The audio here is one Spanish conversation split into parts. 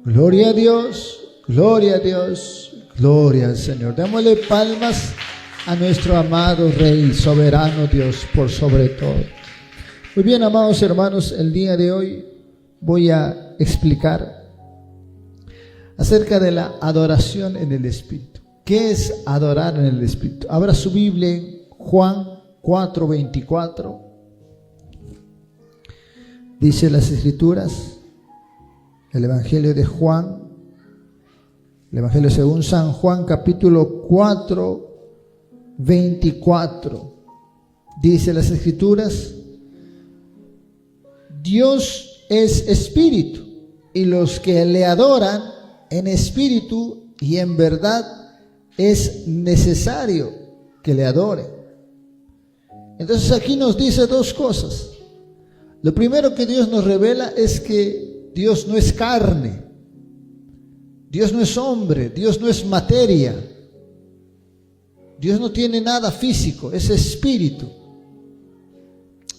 Gloria a Dios, gloria a Dios, gloria al Señor. Démosle palmas a nuestro amado Rey, soberano Dios, por sobre todo. Muy bien, amados hermanos, el día de hoy voy a explicar acerca de la adoración en el Espíritu. ¿Qué es adorar en el Espíritu? Abra su Biblia en Juan 4:24. Dice las Escrituras, el Evangelio de Juan, el Evangelio según San Juan, capítulo 4:24. Dice las Escrituras: Dios es espíritu, y los que le adoran en espíritu y en verdad es necesario que le adoren. Entonces aquí nos dice dos cosas. Lo primero que Dios nos revela es que Dios no es carne, Dios no es hombre, Dios no es materia, Dios no tiene nada físico, es espíritu.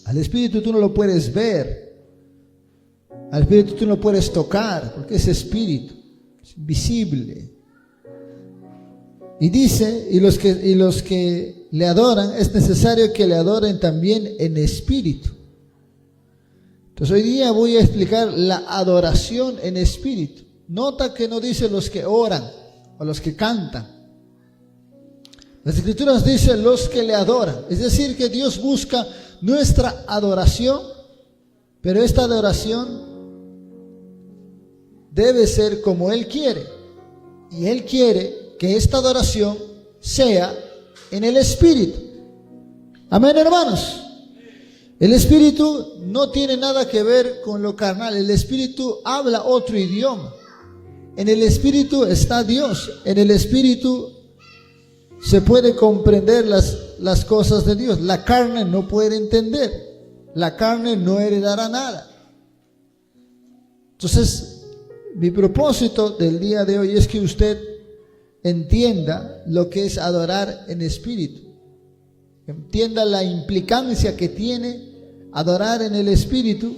Al espíritu tú no lo puedes ver, al espíritu tú no puedes tocar, porque es espíritu, es invisible. Y dice, y los que le adoran, es necesario que le adoren también en espíritu. Entonces hoy día voy a explicar la adoración en espíritu. Nota que no dice los que oran o los que cantan. Las Escrituras dicen los que le adoran. Es decir, que Dios busca nuestra adoración, pero esta adoración debe ser como Él quiere. Y Él quiere que esta adoración sea en el Espíritu. Amén, hermanos. El Espíritu no tiene nada que ver con lo carnal. El Espíritu habla otro idioma. En el Espíritu está Dios. En el Espíritu se puede comprender las cosas de Dios. La carne no puede entender. La carne no heredará nada. Entonces, mi propósito del día de hoy es que usted entienda lo que es adorar en espíritu. Entienda la implicancia que tiene adorar en el Espíritu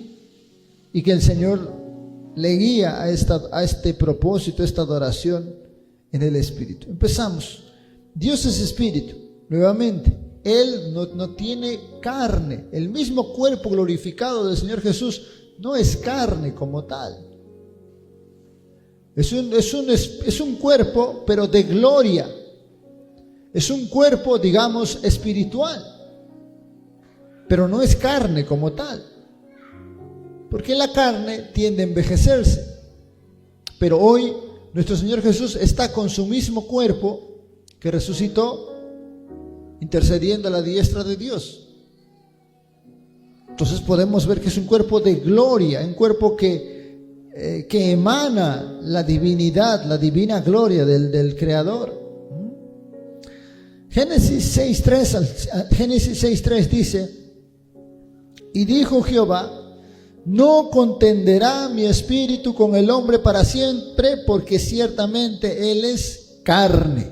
y que el Señor le guía a este propósito, esta adoración en el Espíritu. Empezamos. Dios es Espíritu. Nuevamente, Él no tiene carne. El mismo cuerpo glorificado del Señor Jesús no es carne como tal. Es un cuerpo, pero de gloria. Es un cuerpo, digamos, espiritual, pero no es carne como tal, porque la carne tiende a envejecerse. Pero hoy nuestro Señor Jesús está con su mismo cuerpo que resucitó, intercediendo a la diestra de Dios. Entonces podemos ver que es un cuerpo de gloria, un cuerpo que emana la divinidad, la divina gloria del Creador. Génesis 6:3 dice: y dijo Jehová, no contenderá mi espíritu con el hombre para siempre, porque ciertamente él es carne.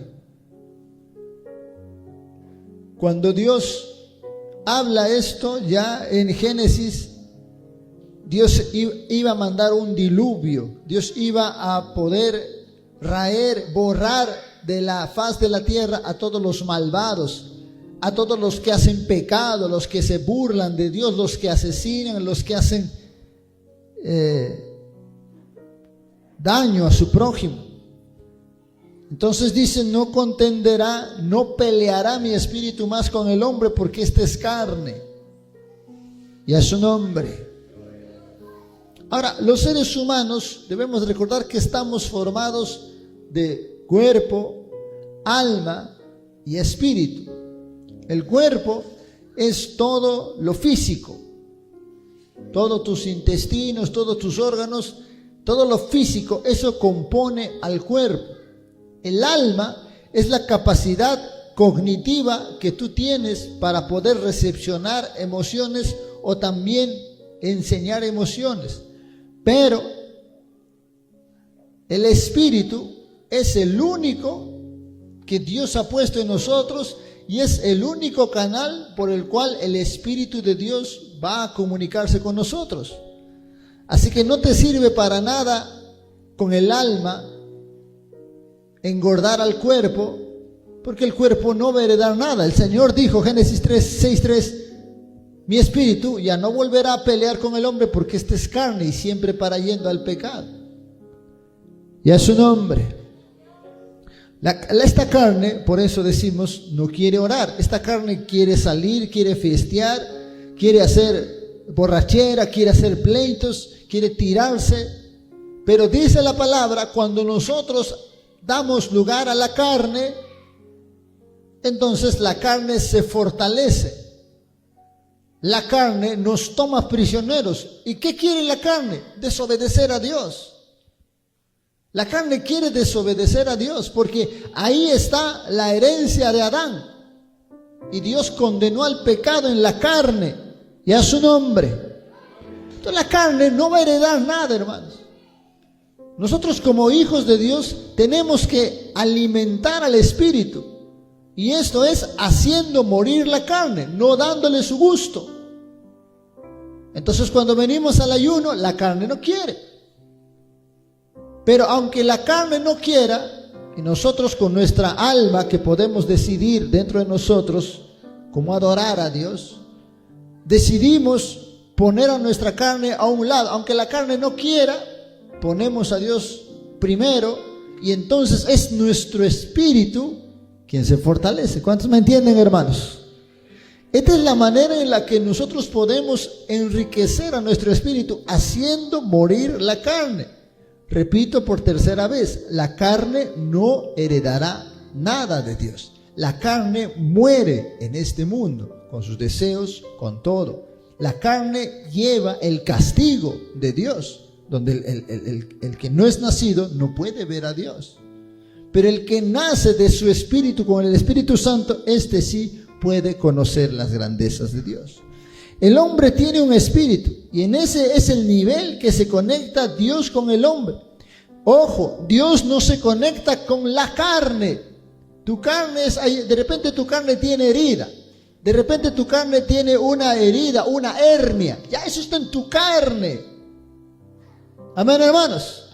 Cuando Dios habla esto, ya en Génesis, Dios iba a mandar un diluvio. Dios iba a poder borrar de la faz de la tierra a todos los malvados, a todos los que hacen pecado, los que se burlan de Dios, los que asesinan, los que hacen daño a su prójimo. Entonces dice: no contenderá, no peleará mi espíritu más con el hombre, porque este es carne, y a su nombre. Ahora, los seres humanos debemos recordar que estamos formados de cuerpo, alma y espíritu. El cuerpo es todo lo físico, todos tus intestinos, todos tus órganos, todo lo físico, eso compone al cuerpo. El alma es la capacidad cognitiva que tú tienes para poder recepcionar emociones o también enseñar emociones. Pero el espíritu es el único que Dios ha puesto en nosotros y es el único canal por el cual el Espíritu de Dios va a comunicarse con nosotros. Así que no te sirve para nada con el alma, engordar al cuerpo, porque el cuerpo no va a heredar nada. El Señor dijo, Génesis 6:3, mi espíritu ya no volverá a pelear con el hombre porque este es carne y siempre para yendo al pecado. Y a su nombre. Esta carne, por eso decimos, no quiere orar. Esta carne quiere salir, quiere fiestear, quiere hacer borrachera, quiere hacer pleitos, quiere tirarse. Pero dice la palabra, cuando nosotros damos lugar a la carne, entonces la carne se fortalece. La carne nos toma prisioneros. ¿Y qué quiere la carne? Desobedecer a Dios. La carne quiere desobedecer a Dios porque ahí está la herencia de Adán. Y Dios condenó al pecado en la carne y a su nombre. Entonces la carne no va a heredar nada, hermanos. Nosotros como hijos de Dios tenemos que alimentar al espíritu. Y esto es haciendo morir la carne, no dándole su gusto. Entonces cuando venimos al ayuno, la carne no quiere. Pero aunque la carne no quiera, y nosotros con nuestra alma que podemos decidir dentro de nosotros cómo adorar a Dios, decidimos poner a nuestra carne a un lado. Aunque la carne no quiera, ponemos a Dios primero y entonces es nuestro espíritu quien se fortalece. ¿Cuántos me entienden, hermanos? Esta es la manera en la que nosotros podemos enriquecer a nuestro espíritu, haciendo morir la carne. Repito por tercera vez, la carne no heredará nada de Dios. La carne muere en este mundo, con sus deseos, con todo. La carne lleva el castigo de Dios, donde el que no es nacido no puede ver a Dios. Pero el que nace de su espíritu con el Espíritu Santo, este sí puede conocer las grandezas de Dios. El hombre tiene un espíritu y en ese es el nivel que se conecta Dios con el hombre. Ojo, Dios no se conecta con la carne. Tu carne es, de repente tu carne tiene herida. De repente tu carne tiene una herida, una hernia. Ya eso está en tu carne. Amén, hermanos.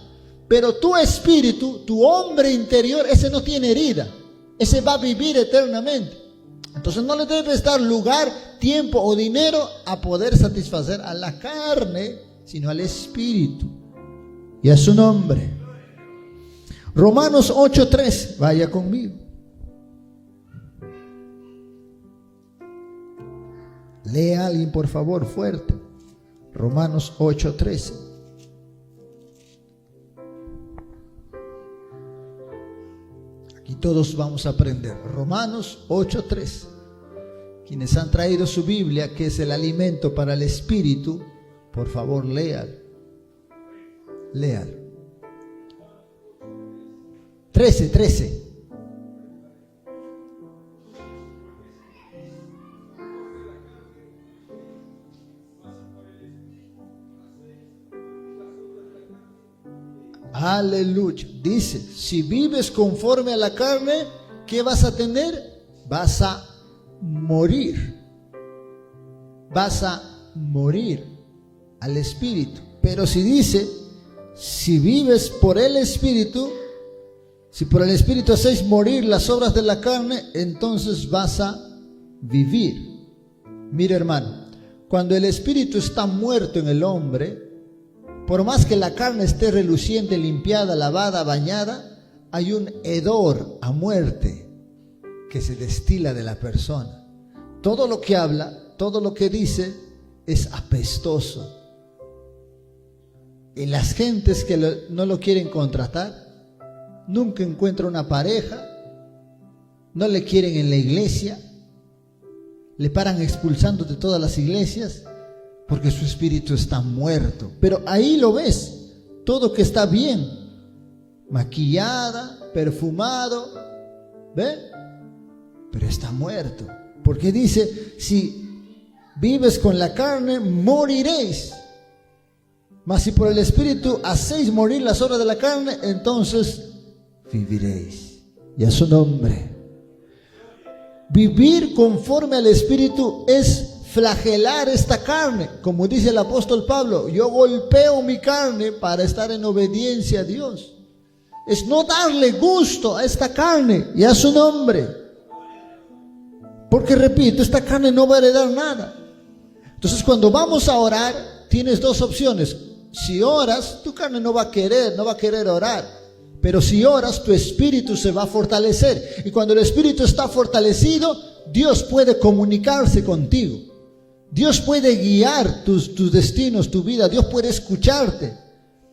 Pero tu espíritu, tu hombre interior, ese no tiene herida. Ese va a vivir eternamente. Entonces no le debes dar lugar, tiempo o dinero a poder satisfacer a la carne, sino al espíritu y a su nombre. Romanos 8:3, vaya conmigo. Lea a alguien por favor fuerte. Romanos 8:13. Aquí todos vamos a aprender. Romanos 8:3. Quienes han traído su Biblia, que es el alimento para el espíritu, por favor léalo. Léalo. 13. Aleluya. Dice, si vives conforme a la carne, ¿qué vas a tener? Vas a morir. Vas a morir al espíritu. Pero si dice, si vives por el espíritu, si por el espíritu hacéis morir las obras de la carne, entonces vas a vivir. Mira, hermano, cuando el espíritu está muerto en el hombre, por más que la carne esté reluciente, limpiada, lavada, bañada, hay un hedor a muerte que se destila de la persona. Todo lo que habla, todo lo que dice es apestoso. Y las gentes que no lo quieren contratar, nunca encuentra una pareja, no le quieren en la iglesia, le paran expulsando de todas las iglesias porque su espíritu está muerto. Pero ahí lo ves, todo que está bien, maquillada, perfumado, ¿ve? Pero está muerto, porque dice, si vives con la carne, moriréis. Mas si por el espíritu hacéis morir las obras de la carne, entonces viviréis. Y a su nombre. Vivir conforme al espíritu es flagelar esta carne, como dice el apóstol Pablo, yo golpeo mi carne para estar en obediencia a Dios. Es no darle gusto a esta carne y a su nombre. Porque repito, esta carne no va a heredar nada. Entonces cuando vamos a orar, tienes dos opciones. Si oras, tu carne no va a querer orar. Pero si oras, tu espíritu se va a fortalecer. Y cuando el espíritu está fortalecido, Dios puede comunicarse contigo. Dios puede guiar tus destinos, tu vida. Dios puede escucharte.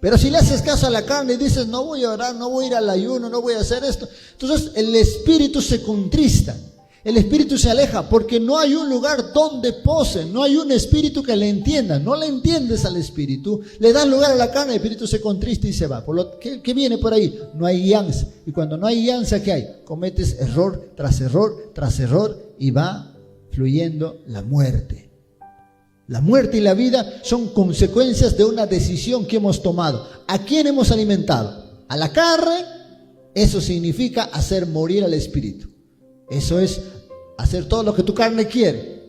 Pero si le haces caso a la carne y dices, no voy a orar, no voy a ir al ayuno, no voy a hacer esto, entonces el espíritu se contrista. El espíritu se aleja porque no hay un lugar donde pose, no hay un espíritu que le entienda. No le entiendes al espíritu, le das lugar a la carne, el espíritu se contrista y se va. ¿Qué viene por ahí? No hay guianza. Y cuando no hay guianza, ¿qué hay? Cometes error tras error tras error y va fluyendo la muerte. La muerte y la vida son consecuencias de una decisión que hemos tomado. ¿A quién hemos alimentado? ¿A la carne? Eso significa hacer morir al espíritu. Eso es hacer todo lo que tu carne quiere.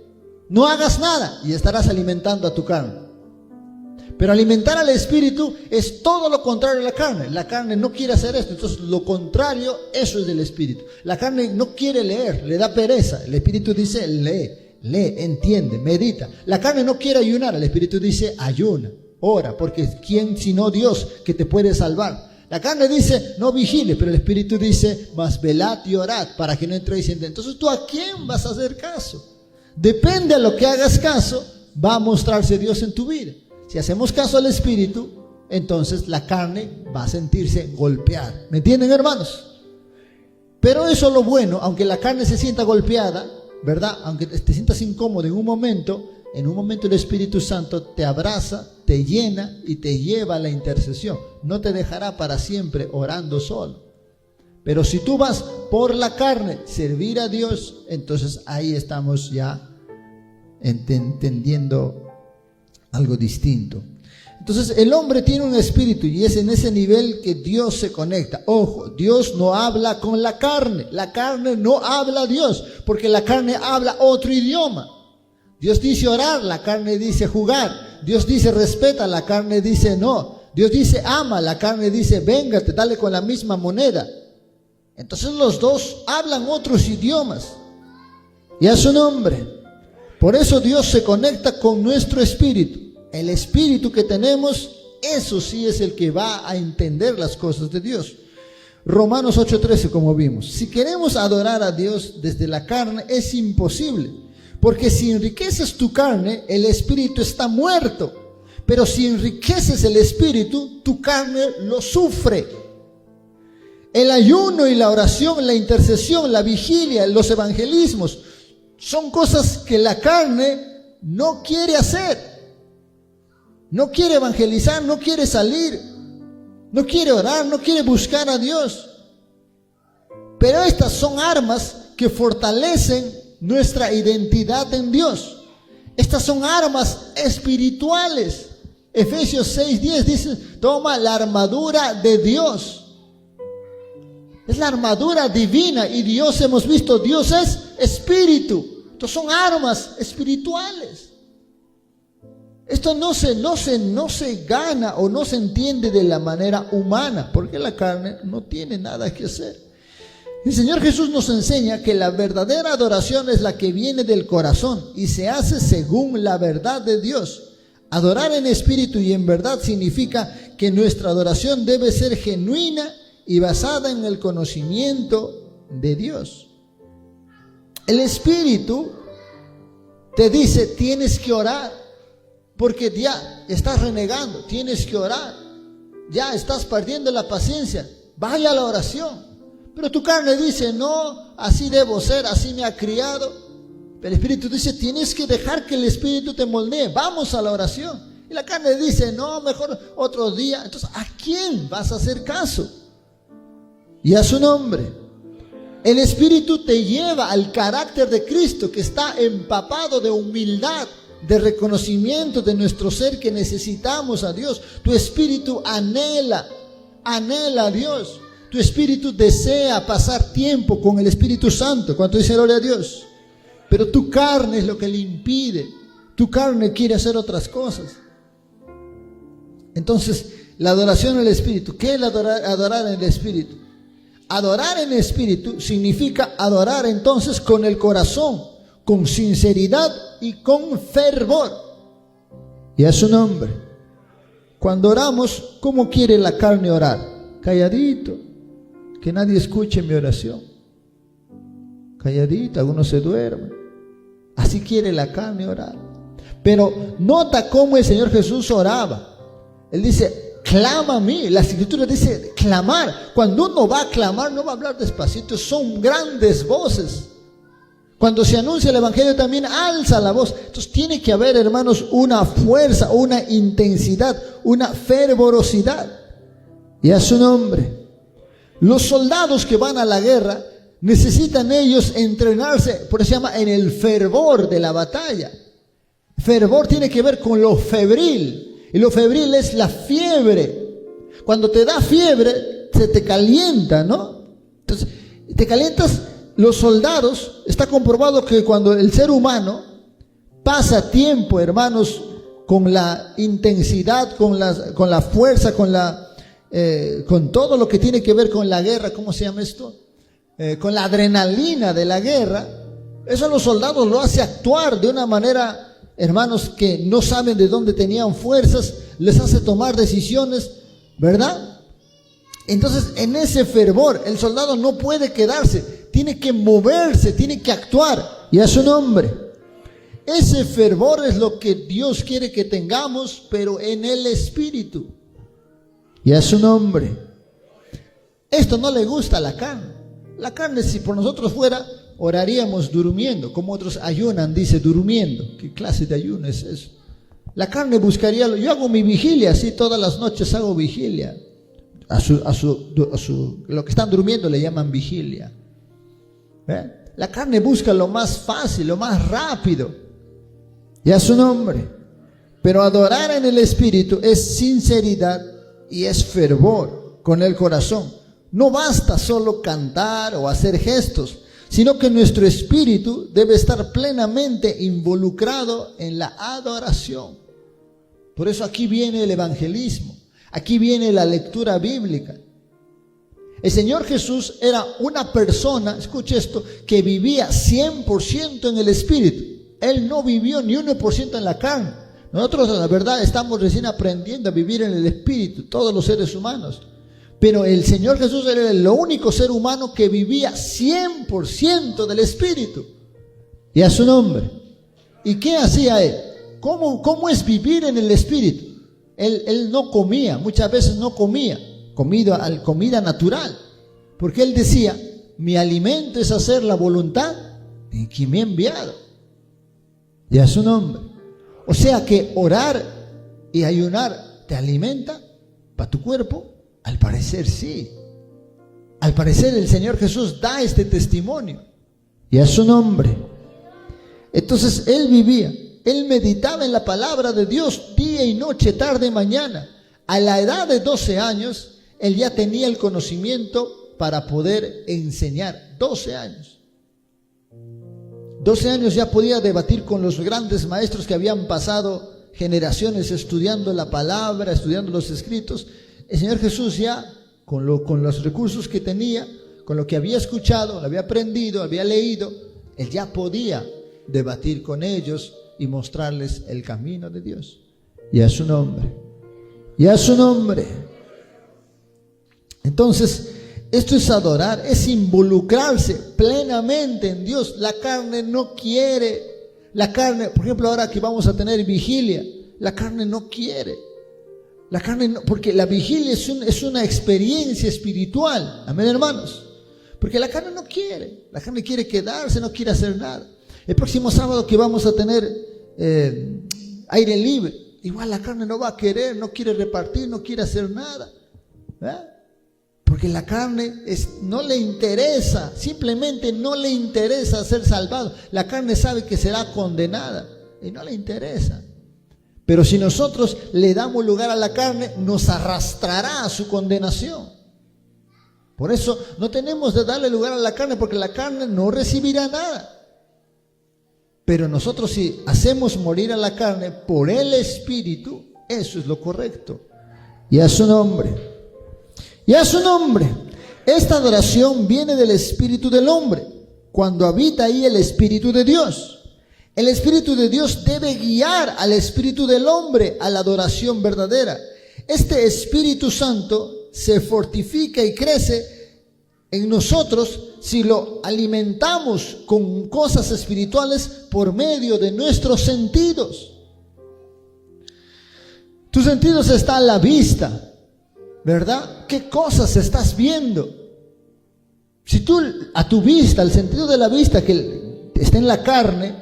No hagas nada y estarás alimentando a tu carne. Pero alimentar al espíritu es todo lo contrario a la carne. La carne no quiere hacer esto, entonces lo contrario, eso es del espíritu. La carne no quiere leer, le da pereza. El espíritu dice lee, entiende, medita. La carne no quiere ayunar, el espíritu dice ayuna, ora, porque ¿quién sino Dios que te puede salvar? La carne dice, no vigile, pero el espíritu dice, mas velad y orad para que no entréis en... Entonces, ¿tú a quién vas a hacer caso? Depende a lo que hagas caso, va a mostrarse Dios en tu vida. Si hacemos caso al espíritu, entonces la carne va a sentirse golpeada. ¿Me entienden, hermanos? Pero eso es lo bueno, aunque la carne se sienta golpeada, ¿verdad? Aunque te sientas incómodo en un momento el Espíritu Santo te abraza, te llena y te lleva a la intercesión. No te dejará para siempre orando solo. Pero si tú vas por la carne, servir a Dios, entonces ahí estamos ya entendiendo algo distinto. Entonces el hombre tiene un espíritu y es en ese nivel que Dios se conecta. Ojo, Dios no habla con la carne no habla a Dios, porque la carne habla otro idioma. Dios dice orar, la carne dice jugar. Dios dice respeta, la carne dice no. Dios dice ama, la carne dice véngate, dale con la misma moneda. Entonces los dos hablan otros idiomas. Y a su nombre. Por eso Dios se conecta con nuestro espíritu. El espíritu que tenemos, eso sí es el que va a entender las cosas de Dios. Romanos 8:13, como vimos. Si queremos adorar a Dios desde la carne, es imposible. Porque si enriqueces tu carne, el espíritu está muerto. Pero si enriqueces el espíritu, tu carne lo sufre. El ayuno y la oración, la intercesión, la vigilia, los evangelismos, son cosas que la carne no quiere hacer. No quiere evangelizar, no quiere salir, no quiere orar, no quiere buscar a Dios. Pero estas son armas que fortalecen nuestra identidad en Dios. Estas son armas espirituales. Efesios 6:10 dice, toma la armadura de Dios. Es la armadura divina y Dios, hemos visto, Dios es espíritu. Estos son armas espirituales. Esto no se gana o no se entiende de la manera humana, porque la carne no tiene nada que hacer. El Señor Jesús nos enseña que la verdadera adoración es la que viene del corazón y se hace según la verdad de Dios. Adorar en espíritu y en verdad significa que nuestra adoración debe ser genuina y basada en el conocimiento de Dios. El espíritu te dice, tienes que orar, porque ya estás renegando, tienes que orar, ya estás perdiendo la paciencia, vaya a la oración. Pero tu carne dice, no, así debo ser, así me ha criado. Pero el espíritu dice, tienes que dejar que el espíritu te moldee, vamos a la oración. Y la carne dice, no, mejor otro día. Entonces, ¿a quién vas a hacer caso? Y a su nombre. El espíritu te lleva al carácter de Cristo, que está empapado de humildad, de reconocimiento de nuestro ser, que necesitamos a Dios. Tu espíritu anhela a Dios. Tu espíritu desea pasar tiempo con el Espíritu Santo. ¿Cuánto dice gloria a Dios? Pero tu carne es lo que le impide. Tu carne quiere hacer otras cosas. Entonces, la adoración en el Espíritu. ¿Qué es adorar en el Espíritu? Adorar en el Espíritu significa adorar entonces con el corazón, con sinceridad y con fervor. Y a su nombre. Cuando oramos, ¿cómo quiere la carne orar? Calladito, que nadie escuche mi oración. Calladito, algunos se duermen. Así quiere la carne orar. Pero nota cómo el Señor Jesús oraba. Él dice, clama a mí. La Escritura dice clamar. Cuando uno va a clamar, no va a hablar despacito, son grandes voces. Cuando se anuncia el Evangelio también alza la voz. Entonces tiene que haber, hermanos, una fuerza, una intensidad, una fervorosidad. Y a su nombre. Los soldados que van a la guerra necesitan ellos entrenarse, por eso se llama en el fervor de la batalla. Fervor tiene que ver con lo febril. Y lo febril es la fiebre. Cuando te da fiebre, se te calienta, ¿no? Entonces, te calientas. Los soldados, está comprobado que cuando el ser humano pasa tiempo, hermanos, con la intensidad, con la fuerza, con todo lo que tiene que ver con la guerra, ¿cómo se llama esto? Con la adrenalina de la guerra, eso a los soldados lo hace actuar de una manera, hermanos, que no saben de dónde tenían fuerzas, les hace tomar decisiones, ¿verdad? Entonces, en ese fervor, el soldado no puede quedarse, tiene que moverse, tiene que actuar, y a su nombre. Ese fervor es lo que Dios quiere que tengamos, pero en el Espíritu, y a su nombre. Esto no le gusta a la carne. La carne, si por nosotros fuera, oraríamos durmiendo, como otros ayunan, dice durmiendo. ¿Qué clase de ayuno es eso? La carne buscaría, yo hago mi vigilia, así todas las noches hago vigilia. Lo que están durmiendo le llaman vigilia. La carne busca lo más fácil, lo más rápido, y a su nombre. Pero adorar en el Espíritu es sinceridad y es fervor con el corazón. No basta solo cantar o hacer gestos, sino que nuestro espíritu debe estar plenamente involucrado en la adoración. Por eso aquí viene el evangelismo, aquí viene la lectura bíblica. El Señor Jesús era una persona, escuche esto, que vivía 100% en el Espíritu. Él no vivió ni 1% en la carne. Nosotros, la verdad, estamos recién aprendiendo a vivir en el Espíritu, todos los seres humanos. Pero el Señor Jesús era el único ser humano que vivía 100% del Espíritu. Y a su nombre. ¿Y qué hacía Él? ¿Cómo es vivir en el Espíritu? Él no comía, muchas veces no comía. Comida natural, porque él decía, mi alimento es hacer la voluntad de quien me ha enviado, y a su nombre. O sea que orar y ayunar te alimenta para tu cuerpo. Al parecer sí, al parecer el Señor Jesús da este testimonio, y a su nombre. Entonces él vivía, él meditaba en la palabra de Dios día y noche, tarde y mañana. A la edad de 12 años él ya tenía el conocimiento para poder enseñar. 12 años. 12 años ya podía debatir con los grandes maestros que habían pasado generaciones estudiando la palabra, estudiando los escritos. El Señor Jesús ya, con los recursos que tenía, con lo que había escuchado, lo había aprendido, había leído, él ya podía debatir con ellos y mostrarles el camino de Dios. Y a su nombre. Y a su nombre. Entonces, esto es adorar, es involucrarse plenamente en Dios. La carne no quiere. La carne, por ejemplo, ahora que vamos a tener vigilia, la carne no quiere. La carne no, porque la vigilia es una experiencia espiritual. Amén, hermanos. Porque la carne no quiere. La carne quiere quedarse, no quiere hacer nada. El próximo sábado que vamos a tener aire libre, igual la carne no va a querer, no quiere repartir, no quiere hacer nada. Porque la carne no le interesa, simplemente no le interesa ser salvado. La carne sabe que será condenada y no le interesa. Pero si nosotros le damos lugar a la carne, nos arrastrará a su condenación. Por eso no tenemos de darle lugar a la carne, porque la carne no recibirá nada. Pero nosotros, si hacemos morir a la carne por el Espíritu, eso es lo correcto. Y a su nombre. Y a su nombre. Esta adoración viene del espíritu del hombre, cuando habita ahí el Espíritu de Dios. El Espíritu de Dios debe guiar al espíritu del hombre a la adoración verdadera. Este Espíritu Santo se fortifica y crece en nosotros si lo alimentamos con cosas espirituales por medio de nuestros sentidos. Tus sentidos están a la vista, ¿verdad? ¿Qué cosas estás viendo? Si tú, a tu vista, el sentido de la vista que está en la carne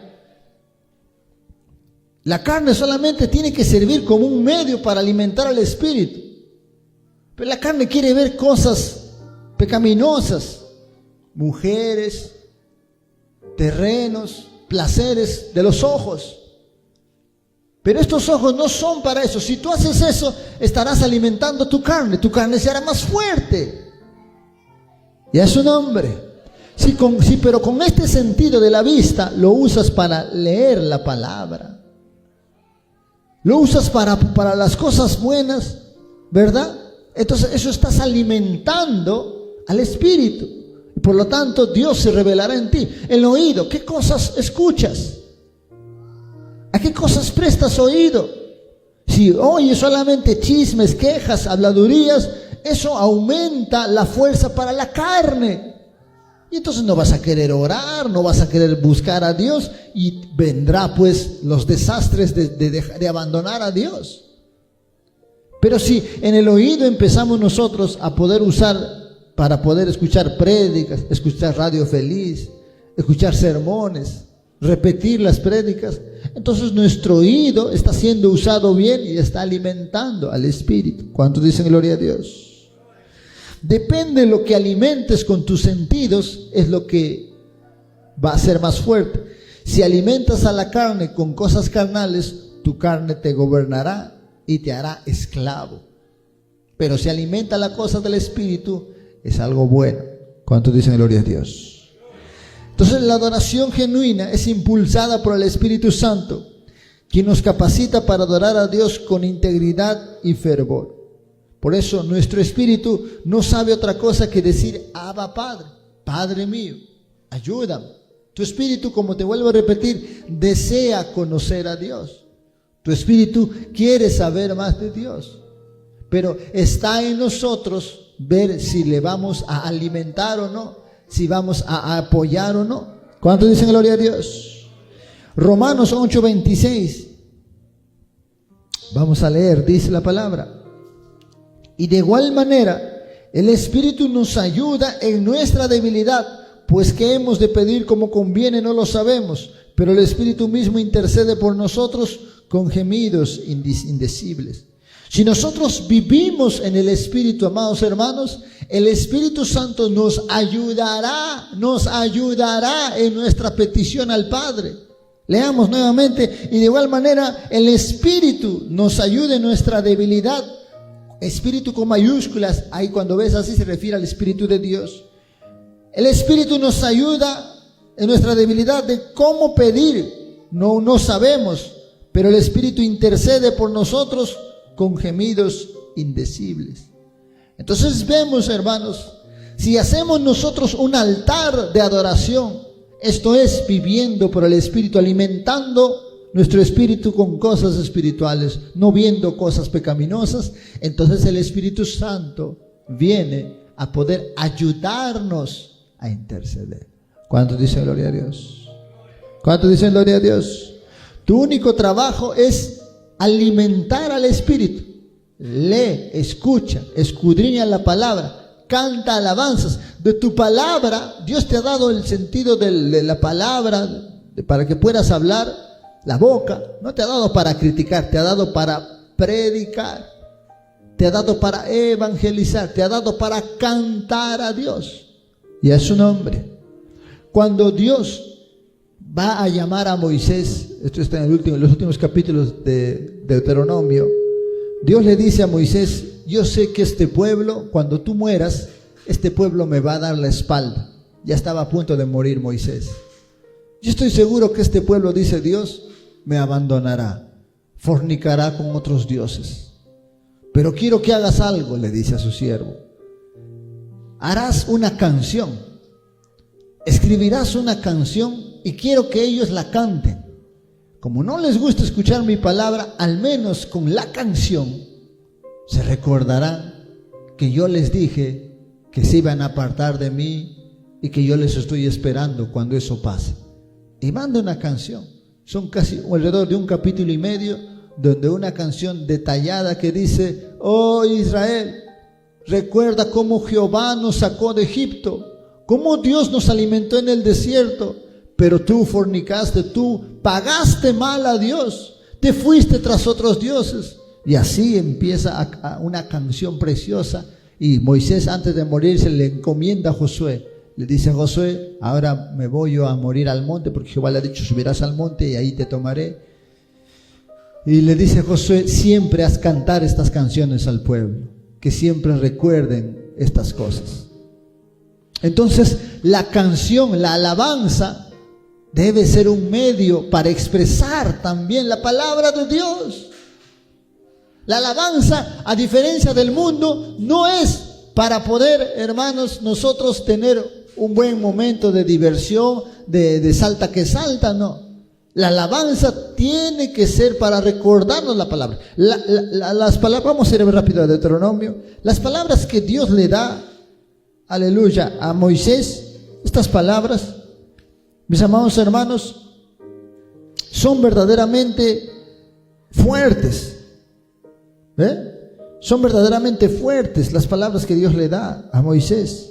solamente tiene que servir como un medio para alimentar al espíritu. Pero la carne quiere ver cosas pecaminosas, mujeres, terrenos, placeres de los ojos. Pero estos ojos no son para eso. Si tú haces eso, estarás alimentando tu carne se hará más fuerte. Y a su nombre. Pero con este sentido de la vista lo usas para leer la palabra. Lo usas para las cosas buenas, ¿verdad? Entonces eso estás alimentando al espíritu, y por lo tanto Dios se revelará en ti. El oído, ¿qué cosas escuchas? ¿A qué cosas prestas oído? Si oyes solamente chismes, quejas, habladurías, eso aumenta la fuerza para la carne, y entonces no vas a querer orar, no vas a querer buscar a Dios, y vendrá pues los desastres de abandonar a Dios. Pero si en el oído empezamos nosotros a poder usar para poder escuchar prédicas, escuchar Radio Feliz, escuchar sermones, repetir las prédicas, entonces nuestro oído está siendo usado bien y está alimentando al espíritu. ¿Cuántos dicen gloria a Dios? Depende de lo que alimentes con tus sentidos, es lo que va a ser más fuerte. Si alimentas a la carne con cosas carnales, tu carne te gobernará y te hará esclavo. Pero si alimenta la cosa del espíritu, es algo bueno. ¿Cuántos dicen gloria a Dios? Entonces la adoración genuina es impulsada por el Espíritu Santo, quien nos capacita para adorar a Dios con integridad y fervor. Por eso nuestro espíritu no sabe otra cosa que decir: Abba Padre, Padre mío, ayúdame. Tu espíritu, como te vuelvo a repetir, desea conocer a Dios. Tu espíritu quiere saber más de Dios. Pero está en nosotros ver si le vamos a alimentar o no, si vamos a apoyar o no. ¿Cuántos dicen gloria a Dios? Romanos 8:26. Vamos a leer, dice la palabra: y de igual manera el Espíritu nos ayuda en nuestra debilidad, pues que hemos de pedir como conviene no lo sabemos, pero el Espíritu mismo intercede por nosotros con gemidos indecibles. Si nosotros vivimos en el Espíritu, amados hermanos, el Espíritu Santo nos ayudará en nuestra petición al Padre. Leamos nuevamente: y de igual manera el Espíritu nos ayuda en nuestra debilidad. Espíritu con mayúsculas, ahí cuando ves así se refiere al Espíritu de Dios. El Espíritu nos ayuda en nuestra debilidad de cómo pedir. No sabemos, pero el Espíritu intercede por nosotros con gemidos indecibles. Entonces vemos, hermanos, si hacemos nosotros un altar de adoración, esto es viviendo por el Espíritu, alimentando nuestro espíritu con cosas espirituales, no viendo cosas pecaminosas, entonces el Espíritu Santo viene a poder ayudarnos a interceder. ¿Cuántos dicen gloria a Dios? ¿Cuántos dicen gloria a Dios? Tu único trabajo es alimentar al Espíritu. Lee, escucha, escudriña la palabra, canta alabanzas. De tu palabra, Dios te ha dado el sentido de la palabra para que puedas hablar. La boca no te ha dado para criticar, te ha dado para predicar, te ha dado para evangelizar, te ha dado para cantar a Dios y a su nombre. Cuando Dios va a llamar a Moisés, esto está en los últimos capítulos de Deuteronomio, Dios le dice a Moisés: yo sé que este pueblo, cuando tú mueras, este pueblo me va a dar la espalda. Ya estaba a punto de morir Moisés. Yo estoy seguro que este pueblo, dice Dios, me abandonará, fornicará con otros dioses. Pero quiero que hagas algo, le dice a su siervo. Harás una canción, escribirás una canción y quiero que ellos la canten. Como no les gusta escuchar mi palabra, al menos con la canción se recordarán que yo les dije que se iban a apartar de mí y que yo les estoy esperando cuando eso pase. Y manda una canción. Son casi alrededor de 1,5 capítulos, donde una canción detallada que dice: oh Israel, recuerda cómo Jehová nos sacó de Egipto, cómo Dios nos alimentó en el desierto, pero tú fornicaste, tú pagaste mal a Dios, te fuiste tras otros dioses. Y así empieza una canción preciosa. Y Moisés, antes de morirse, le encomienda a Josué. Le dice: Josué, ahora me voy yo a morir al monte, porque Jehová le ha dicho: subirás al monte y ahí te tomaré. Y le dice Josué: siempre haz cantar estas canciones al pueblo, que siempre recuerden estas cosas. Entonces, la canción, la alabanza, debe ser un medio para expresar también la palabra de Dios. La alabanza, a diferencia del mundo, no es para poder, hermanos, nosotros tener un buen momento de diversión, de salta que salta, no. La alabanza tiene que ser para recordarnos la palabra. Las palabras, vamos a ir rápido a Deuteronomio. Las palabras que Dios le da, aleluya, a Moisés, estas palabras, mis amados hermanos, son verdaderamente fuertes. Son verdaderamente fuertes las palabras que Dios le da a Moisés.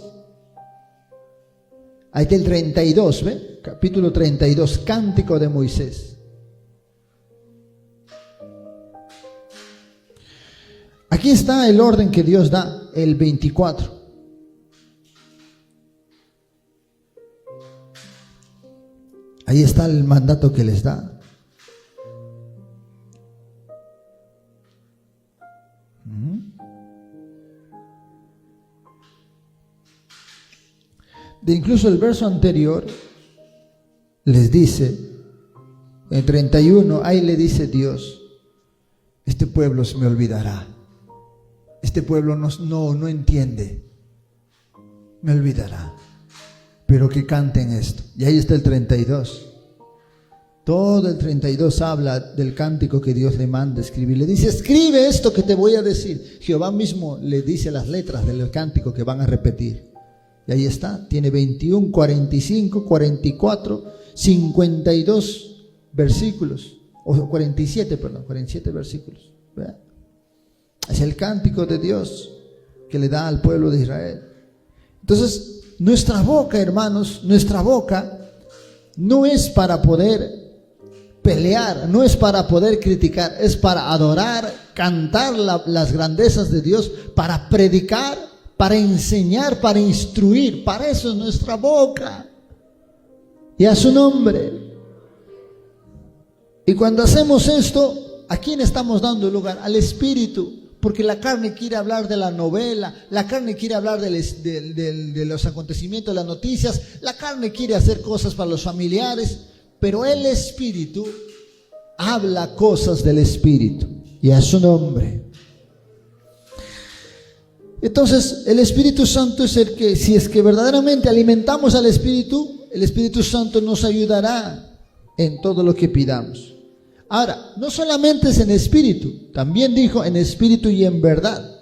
Ahí está el 32, capítulo 32, Cántico de Moisés. Aquí está el orden que Dios da, el 24. Ahí está el mandato que les da. De incluso el verso anterior les dice, en 31, ahí le dice Dios: este pueblo se me olvidará, este pueblo no entiende, me olvidará, pero que canten esto. Y ahí está el 32. Todo el 32 habla del cántico que Dios le manda escribir. Le dice: escribe esto que te voy a decir. Jehová mismo le dice las letras del cántico que van a repetir. Y ahí está, tiene 21, 45, 44, 52 versículos, o 47 versículos. ¿Verdad? Es el cántico de Dios que le da al pueblo de Israel. Entonces, nuestra boca, hermanos, nuestra boca no es para poder pelear, no es para poder criticar, es para adorar, cantar las grandezas de Dios, para predicar, para enseñar, para instruir. Para eso es nuestra boca, y a su nombre. Y cuando hacemos esto, ¿a quién estamos dando lugar? Al Espíritu, porque la carne quiere hablar de la novela, la carne quiere hablar de los acontecimientos, de las noticias, la carne quiere hacer cosas para los familiares, pero el Espíritu habla cosas del Espíritu, y a su nombre. Entonces, el Espíritu Santo es el que, si es que verdaderamente alimentamos al Espíritu, el Espíritu Santo nos ayudará en todo lo que pidamos. Ahora, no solamente es en espíritu, también dijo en espíritu y en verdad.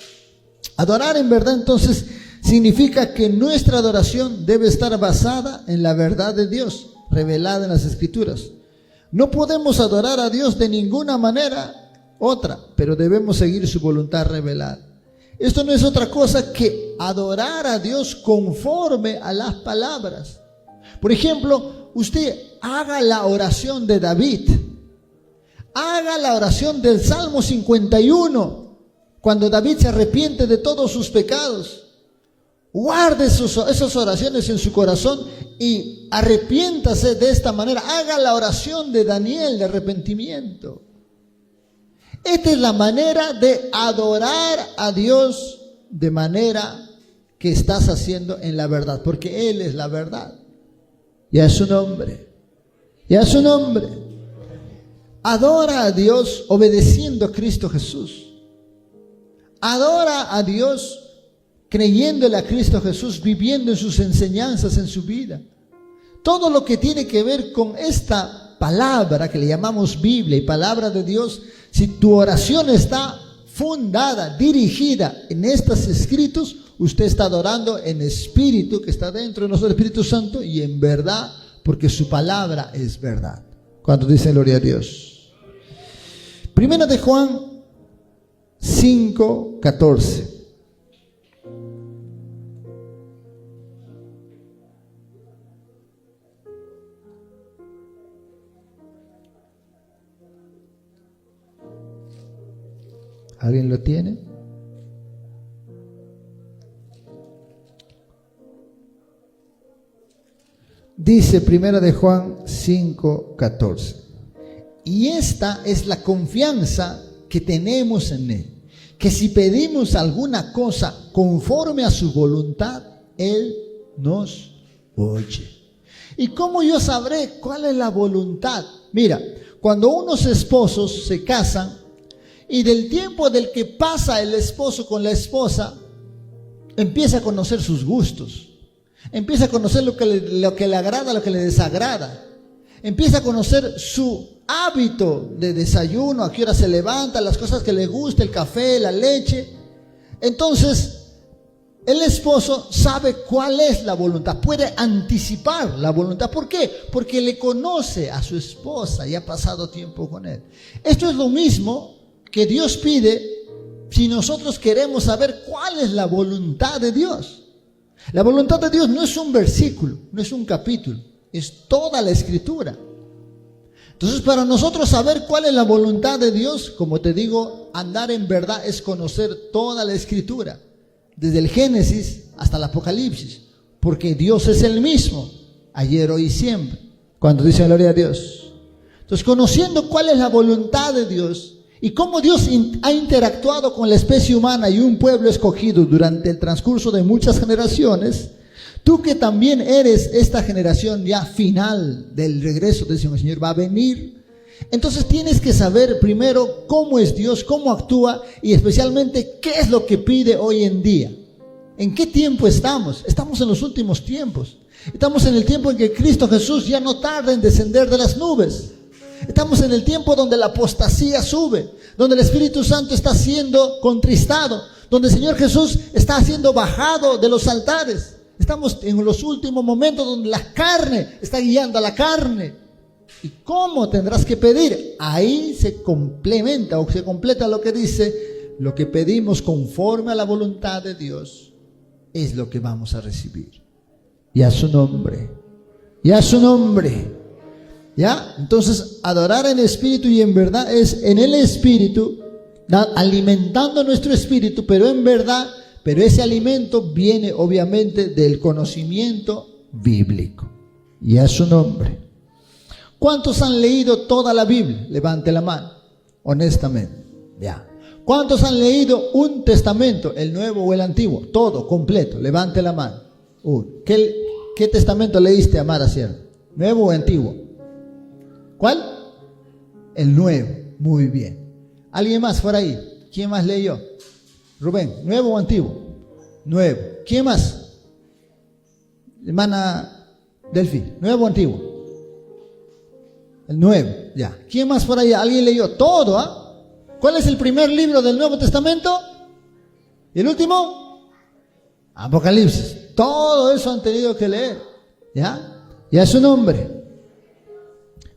Adorar en verdad, entonces, significa que nuestra adoración debe estar basada en la verdad de Dios, revelada en las Escrituras. No podemos adorar a Dios de ninguna manera otra, pero debemos seguir su voluntad revelada. Esto no es otra cosa que adorar a Dios conforme a las palabras. Por ejemplo, usted haga la oración de David, haga la oración del Salmo 51, cuando David se arrepiente de todos sus pecados. Guarde esas oraciones en su corazón y arrepiéntase de esta manera. Haga la oración de Daniel de arrepentimiento. Esta es la manera de adorar a Dios, de manera que estás haciendo en la verdad, porque Él es la verdad, y a su nombre. Y a su nombre. Adora a Dios obedeciendo a Cristo Jesús. Adora a Dios creyéndole a Cristo Jesús, viviendo en sus enseñanzas en su vida. Todo lo que tiene que ver con esta palabra que le llamamos Biblia y palabra de Dios, si tu oración está fundada, dirigida en estos escritos, usted está adorando en espíritu, que está dentro de nosotros, el Espíritu Santo, y en verdad, porque su palabra es verdad. Cuando dice gloria a Dios. Primera de Juan 5:14. ¿Alguien lo tiene? Dice Primera de Juan 5:14. Y esta es la confianza que tenemos en Él, que si pedimos alguna cosa conforme a su voluntad, Él nos oye. ¿Y cómo yo sabré cuál es la voluntad? Mira, cuando unos esposos se casan, y del tiempo del que pasa el esposo con la esposa, empieza a conocer sus gustos, empieza a conocer lo que le agrada, lo que le desagrada, empieza a conocer su hábito de desayuno, a qué hora se levanta, las cosas que le gusta, el café, la leche. Entonces, el esposo sabe cuál es la voluntad, puede anticipar la voluntad. ¿Por qué? Porque le conoce a su esposa y ha pasado tiempo con él. Esto es lo mismo que Dios pide si nosotros queremos saber cuál es la voluntad de Dios. La voluntad de Dios no es un versículo, no es un capítulo, es toda la Escritura. Entonces, para nosotros saber cuál es la voluntad de Dios, como te digo, andar en verdad es conocer toda la Escritura, desde el Génesis hasta el Apocalipsis, porque Dios es el mismo, ayer, hoy y siempre, cuando dice gloria a Dios. Entonces, conociendo cuál es la voluntad de Dios, y cómo Dios ha interactuado con la especie humana y un pueblo escogido durante el transcurso de muchas generaciones, tú que también eres esta generación ya final del regreso del Señor, el Señor va a venir. Entonces tienes que saber primero cómo es Dios, cómo actúa y especialmente qué es lo que pide hoy en día. ¿En qué tiempo estamos? Estamos en los últimos tiempos. Estamos en el tiempo en que Cristo Jesús ya no tarda en descender de las nubes. Estamos en el tiempo donde la apostasía sube, donde el Espíritu Santo está siendo contristado, donde el Señor Jesús está siendo bajado de los altares. Estamos en los últimos momentos donde la carne está guiando a la carne. ¿Y cómo tendrás que pedir? Ahí se complementa o se completa lo que dice: lo que pedimos conforme a la voluntad de Dios es lo que vamos a recibir. Y a su nombre, y a su nombre. ¿Ya? Entonces, adorar en espíritu y en verdad es en el espíritu, alimentando nuestro espíritu, pero en verdad, pero ese alimento viene obviamente del conocimiento bíblico. Y a su nombre. ¿Cuántos han leído toda la Biblia? Levante la mano, honestamente. Ya. ¿Cuántos han leído un testamento, el nuevo o el antiguo? Todo, completo. Levante la mano. ¿Qué testamento leíste, amada sierva? ¿Nuevo o antiguo? ¿Cuál? El nuevo. Muy bien. ¿Alguien más por ahí? ¿Quién más leyó? Rubén, ¿nuevo o antiguo? Nuevo. ¿Quién más? Hermana Delfi, ¿nuevo o antiguo? El nuevo, ya. ¿Quién más por ahí? ¿Alguien leyó todo? ¿Ah? ¿Cuál es el primer libro del Nuevo Testamento? ¿Y el último? Apocalipsis. Todo eso han tenido que leer. ¿Ya? Y a su nombre.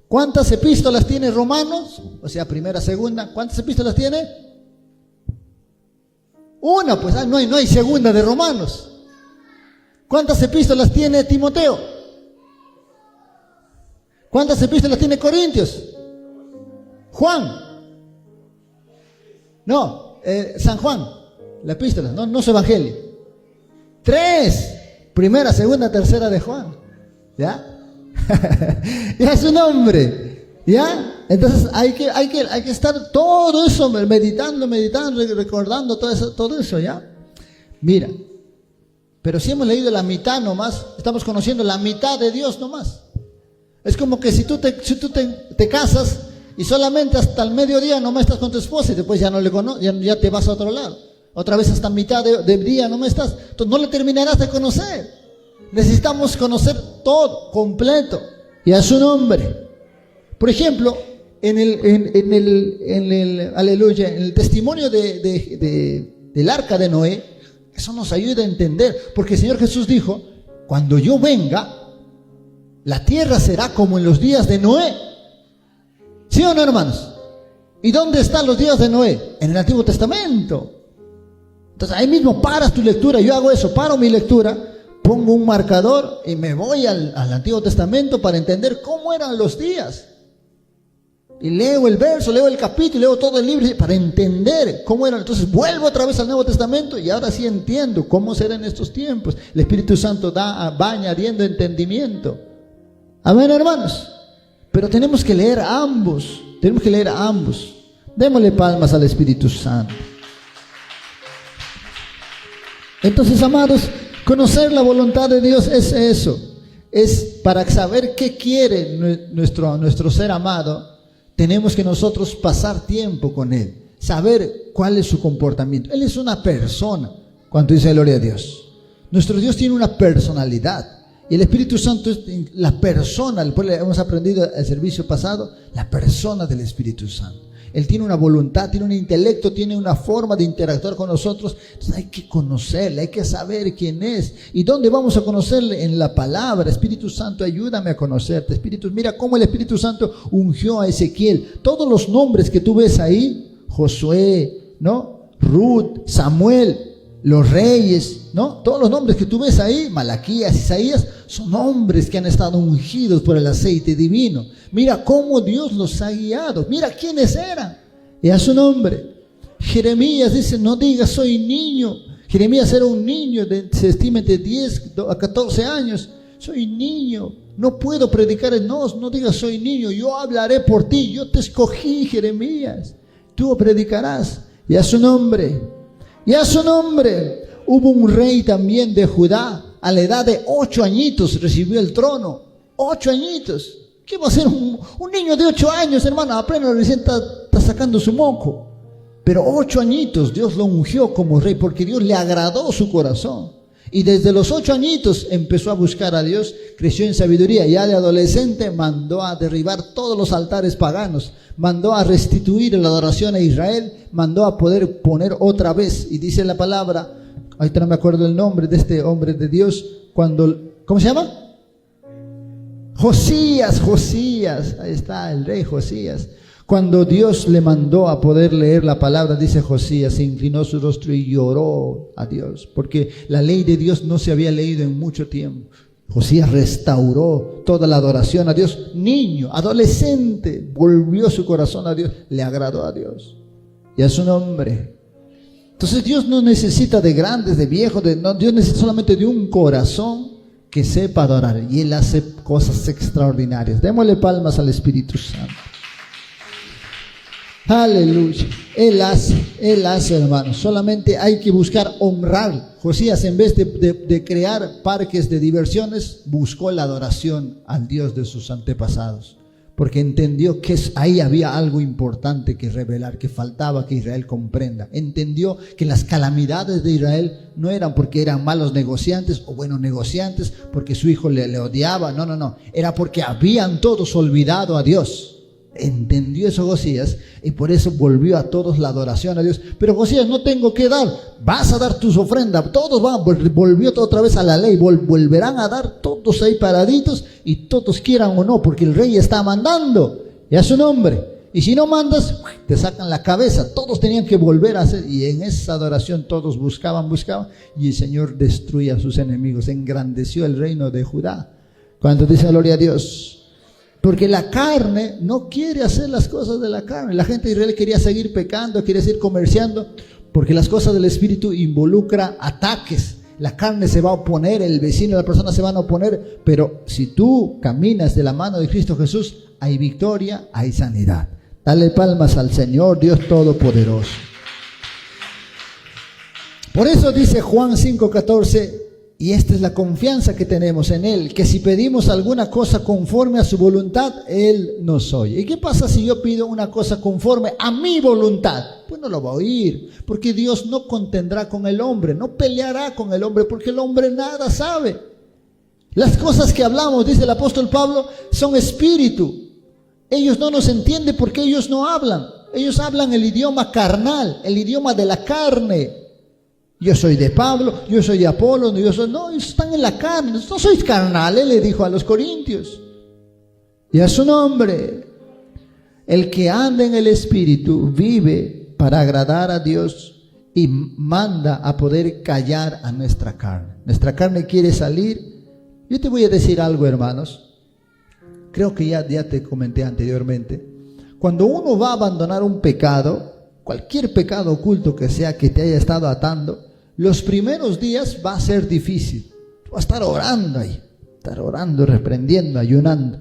¿Cuántas epístolas tiene Romanos? O sea, primera, segunda. ¿Cuántas epístolas tiene? Una, pues no hay segunda de Romanos. ¿Cuántas epístolas tiene Timoteo? ¿Cuántas epístolas tiene Corintios? Juan. No, San Juan, la epístola, no su evangelio. 3. Primera, segunda, tercera de Juan. ¿Ya? Ya es su nombre. ¿Ya? Entonces hay que estar todo eso meditando, recordando todo eso, ¿ya? Mira, pero si hemos leído la mitad nomás, estamos conociendo la mitad de Dios nomás. Es como que si tú te casas y solamente hasta el mediodía nomás estás con tu esposa y después ya no le conoces, ya te vas a otro lado. Otra vez hasta mitad de día nomás estás. Entonces no le terminarás de conocer. Necesitamos conocer todo, completo. Y a su nombre. Por ejemplo, en el testimonio del arca de Noé, eso nos ayuda a entender. Porque el Señor Jesús dijo, cuando yo venga, la tierra será como en los días de Noé. ¿Sí o no, hermanos? ¿Y dónde están los días de Noé? En el Antiguo Testamento. Entonces ahí mismo paras tu lectura. Yo hago eso, paro mi lectura, pongo un marcador y me voy al Antiguo Testamento para entender cómo eran los días. Y leo el verso, leo el capítulo, leo todo el libro para entender cómo eran. Entonces vuelvo otra vez al Nuevo Testamento y ahora sí entiendo cómo serán estos tiempos. El Espíritu Santo va añadiendo entendimiento. Amén, hermanos. Pero tenemos que leer ambos. Tenemos que leer ambos. Démosle palmas al Espíritu Santo. Entonces, amados, conocer la voluntad de Dios es eso. Es para saber qué quiere nuestro ser amado. Tenemos que nosotros pasar tiempo con Él. Saber cuál es su comportamiento. Él es una persona. Cuando dice gloria a Dios. Nuestro Dios tiene una personalidad. Y el Espíritu Santo es la persona. Hemos aprendido el servicio pasado. La persona del Espíritu Santo. Él tiene una voluntad, tiene un intelecto, tiene una forma de interactuar con nosotros. Entonces hay que conocerle, hay que saber quién es. ¿Y dónde vamos a conocerle? En la palabra. Espíritu Santo, ayúdame a conocerte. Espíritu, mira cómo el Espíritu Santo ungió a Ezequiel. Todos los nombres que tú ves ahí, Josué, ¿no? Ruth, Samuel, los reyes, ¿no? Todos los nombres que tú ves ahí, Malaquías, Isaías, son hombres que han estado ungidos por el aceite divino. Mira cómo Dios los ha guiado. Mira quiénes eran. Y a su nombre. Jeremías dice, no digas soy niño. Jeremías era un niño, se estima de 10 a 14 años. Soy niño, no puedo predicar. No digas soy niño, yo hablaré por ti. Yo te escogí, Jeremías. Tú predicarás. Y a su nombre. Y a su nombre. Hubo un rey también de Judá. A la edad de 8 añitos recibió el trono. 8 añitos. ¿Qué va a ser un niño de 8 años, hermano? Apenas recién está sacando su moco. Pero 8 añitos Dios lo ungió como rey porque Dios le agradó su corazón. Y desde los 8 añitos empezó a buscar a Dios, creció en sabiduría. Ya de adolescente mandó a derribar todos los altares paganos. Mandó a restituir la adoración a Israel. Mandó a poder poner otra vez. Y dice la palabra, ahorita no me acuerdo el nombre de este hombre de Dios. ¿Cómo se llama? Josías, ahí está el rey Josías. Cuando Dios le mandó a poder leer la palabra, dice Josías, se inclinó su rostro y lloró a Dios, porque la ley de Dios no se había leído en mucho tiempo. Josías restauró toda la adoración a Dios. Niño, adolescente, volvió su corazón a Dios, le agradó a Dios y a su nombre. Entonces Dios no necesita de grandes, de viejos, Dios necesita solamente de un corazón que sepa adorar, y Él hace cosas extraordinarias. Démosle palmas al Espíritu Santo. Aleluya. Él hace, hermanos. Solamente hay que buscar honrar. Josías, en vez de crear parques de diversiones, buscó la adoración al Dios de sus antepasados, porque entendió que ahí había algo importante que revelar, que faltaba que Israel comprenda. Entendió que las calamidades de Israel no eran porque eran malos negociantes o buenos negociantes, porque su hijo le odiaba. No. Era porque habían todos olvidado a Dios. Entendió eso Josías y por eso volvió a todos la adoración a Dios. Pero Josías, no tengo que dar, vas a dar tus ofrendas. Todos volvió otra vez a la ley, volverán a dar todos ahí paraditos, y todos quieran o no, porque el rey está mandando y a su nombre. Y si no mandas, te sacan la cabeza. Todos tenían que volver a hacer, y en esa adoración todos buscaban, y el Señor destruía a sus enemigos, engrandeció el reino de Judá. Cuando dice gloria a Dios. Porque la carne no quiere hacer las cosas de la carne. La gente de Israel quería seguir pecando, quería seguir comerciando, porque las cosas del Espíritu involucran ataques. La carne se va a oponer, el vecino, la persona se van a oponer, pero si tú caminas de la mano de Cristo Jesús, hay victoria, hay sanidad. Dale palmas al Señor, Dios Todopoderoso. Por eso dice Juan 5:14, Y esta es la confianza que tenemos en Él, que si pedimos alguna cosa conforme a su voluntad, Él nos oye. ¿Y qué pasa si yo pido una cosa conforme a mi voluntad? Pues no lo va a oír, porque Dios no contendrá con el hombre, no peleará con el hombre, porque el hombre nada sabe. Las cosas que hablamos, dice el apóstol Pablo, son espíritu. Ellos no nos entienden porque ellos no hablan. Ellos hablan el idioma carnal, el idioma de la carne. Yo soy de Pablo, yo soy de Apolo, no, ellos están en la carne, no sois carnales, le dijo a los corintios. Y a su nombre, el que anda en el Espíritu vive para agradar a Dios y manda a poder callar a nuestra carne. Nuestra carne quiere salir. Yo te voy a decir algo, hermanos, creo que ya te comenté anteriormente. Cuando uno va a abandonar un pecado, cualquier pecado oculto que sea que te haya estado atando, los primeros días va a ser difícil. Va a estar orando ahí, reprendiendo, ayunando.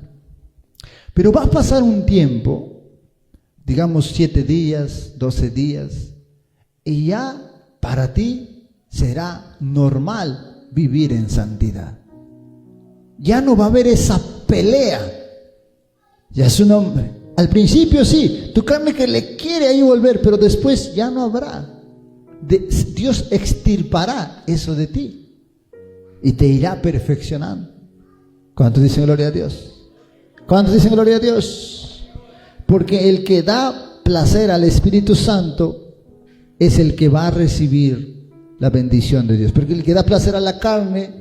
Pero va a pasar un tiempo, digamos 7 días, 12 días, y ya para ti será normal vivir en santidad. Ya no va a haber esa pelea. Ya es su nombre. Al principio sí, tu carne que le quiere ahí volver, pero después ya no habrá. Dios extirpará eso de ti y te irá perfeccionando. ¿Cuántos dicen gloria a Dios? ¿Cuántos dicen gloria a Dios? Porque el que da placer al Espíritu Santo es el que va a recibir la bendición de Dios. Porque el que da placer a la carne,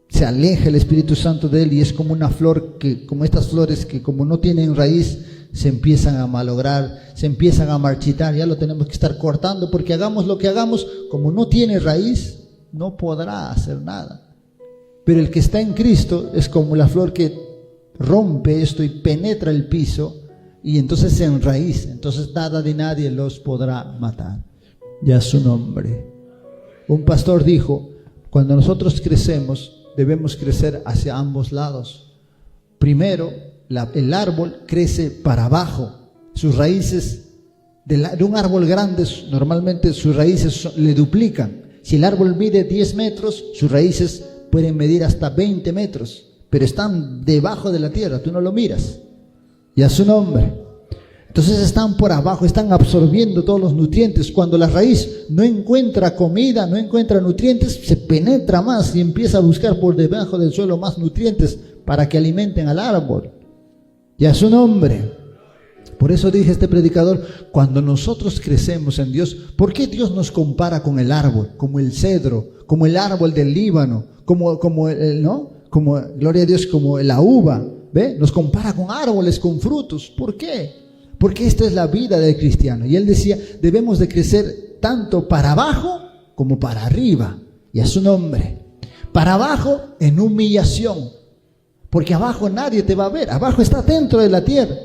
se aleja el Espíritu Santo de él y es como una flor que, como estas flores que como no tienen raíz, se empiezan a malograr, se empiezan a marchitar. Ya lo tenemos que estar cortando, porque hagamos lo que hagamos, como no tiene raíz, no podrá hacer nada. Pero el que está en Cristo es como la flor que rompe esto y penetra el piso y entonces se enraíza. Entonces nada de nadie los podrá matar. Ya su nombre. Un pastor dijo, cuando nosotros crecemos, debemos crecer hacia ambos lados. Primero, el árbol crece para abajo. Sus raíces, de un árbol grande, normalmente sus raíces le duplican. Si el árbol mide 10 metros, sus raíces pueden medir hasta 20 metros, pero están debajo de la tierra, tú no lo miras. Y a su nombre. Entonces están por abajo, están absorbiendo todos los nutrientes. Cuando la raíz no encuentra comida, no encuentra nutrientes, se penetra más y empieza a buscar por debajo del suelo más nutrientes para que alimenten al árbol. Y a su nombre. Por eso dije este predicador, cuando nosotros crecemos en Dios, ¿por qué Dios nos compara con el árbol? Como el cedro, como el árbol del Líbano, como gloria a Dios, como la uva, ¿ve? Nos compara con árboles, con frutos. ¿Por qué? Porque esta es la vida del cristiano. Y él decía, debemos de crecer tanto para abajo como para arriba. Y a su nombre. Para abajo en humillación. Porque abajo nadie te va a ver. Abajo está dentro de la tierra.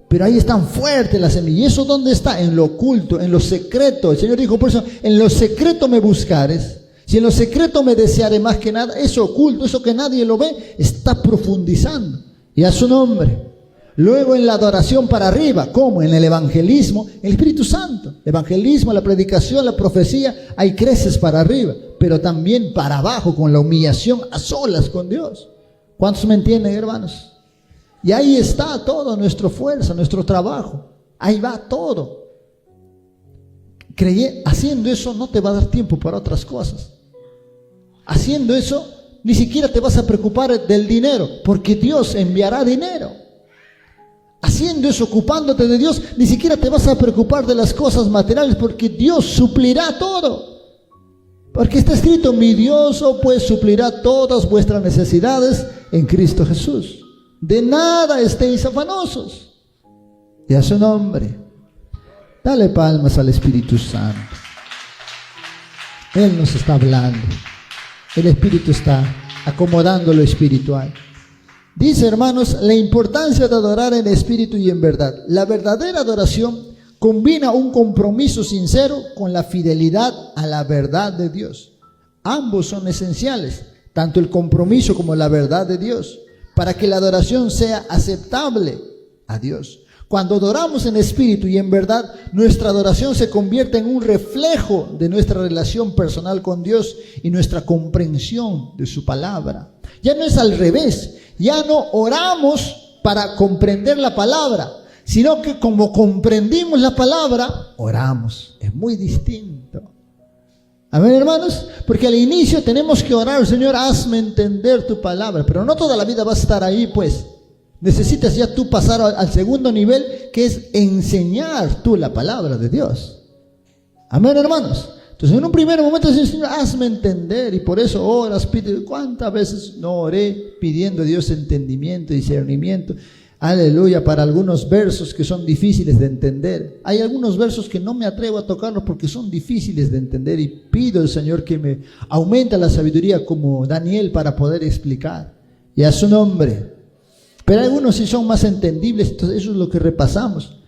Pero ahí están fuertes las semillas. ¿Y eso dónde está? En lo oculto, en lo secreto. El Señor dijo por eso, en lo secreto me buscares. Si en lo secreto me desearé más que nada, eso oculto, eso que nadie lo ve, está profundizando. Y a su nombre. Luego en la adoración para arriba, ¿cómo? En el evangelismo, el Espíritu Santo. El evangelismo, la predicación, la profecía, ahí creces para arriba. Pero también para abajo, con la humillación, a solas con Dios. ¿Cuántos me entienden, hermanos? Y ahí está toda nuestra fuerza, nuestro trabajo. Ahí va todo. Haciendo eso no te va a dar tiempo para otras cosas. Haciendo eso ni siquiera te vas a preocupar del dinero, porque Dios enviará dinero. Haciendo eso, ocupándote de Dios, ni siquiera te vas a preocupar de las cosas materiales, porque Dios suplirá todo. Porque está escrito, mi Dios pues suplirá todas vuestras necesidades en Cristo Jesús. De nada estéis afanosos. Y a su nombre, dale palmas al Espíritu Santo. Él nos está hablando. El Espíritu está acomodando lo espiritual. Dice, hermanos, la importancia de adorar en espíritu y en verdad. La verdadera adoración combina un compromiso sincero con la fidelidad a la verdad de Dios. Ambos son esenciales, tanto el compromiso como la verdad de Dios, para que la adoración sea aceptable a Dios. Cuando adoramos en espíritu y en verdad, nuestra adoración se convierte en un reflejo de nuestra relación personal con Dios y nuestra comprensión de su palabra. Ya no es al revés, ya no oramos para comprender la palabra, sino que como comprendimos la palabra, oramos. Es muy distinto. Amén, hermanos, porque al inicio tenemos que orar: Señor, hazme entender tu palabra, pero no toda la vida vas a estar ahí, pues. Necesitas ya tú pasar al segundo nivel, que es enseñar tú la palabra de Dios. Amén, hermanos. Entonces, en un primer momento dices: Señor, hazme entender, y por eso oras, pides. ¿Cuántas veces no oré pidiendo a Dios entendimiento y discernimiento? Aleluya, para algunos versos que son difíciles de entender. Hay algunos versos que no me atrevo a tocarlos porque son difíciles de entender, y pido al Señor que me aumente la sabiduría como Daniel para poder explicar. Y a su nombre. Pero algunos sí son más entendibles, entonces eso es lo que repasamos.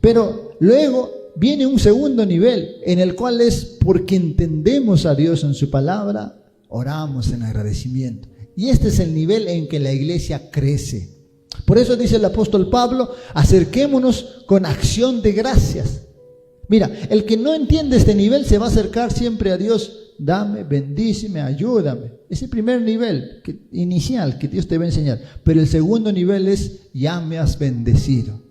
Pero luego viene un segundo nivel, en el cual es porque entendemos a Dios en su palabra, oramos en agradecimiento. Y este es el nivel en que la iglesia crece. Por eso dice el apóstol Pablo: acerquémonos con acción de gracias. Mira, el que no entiende este nivel se va a acercar siempre a Dios: dame, bendíceme, ayúdame. Es el primer nivel inicial que Dios te va a enseñar. Pero el segundo nivel es: ya me has bendecido,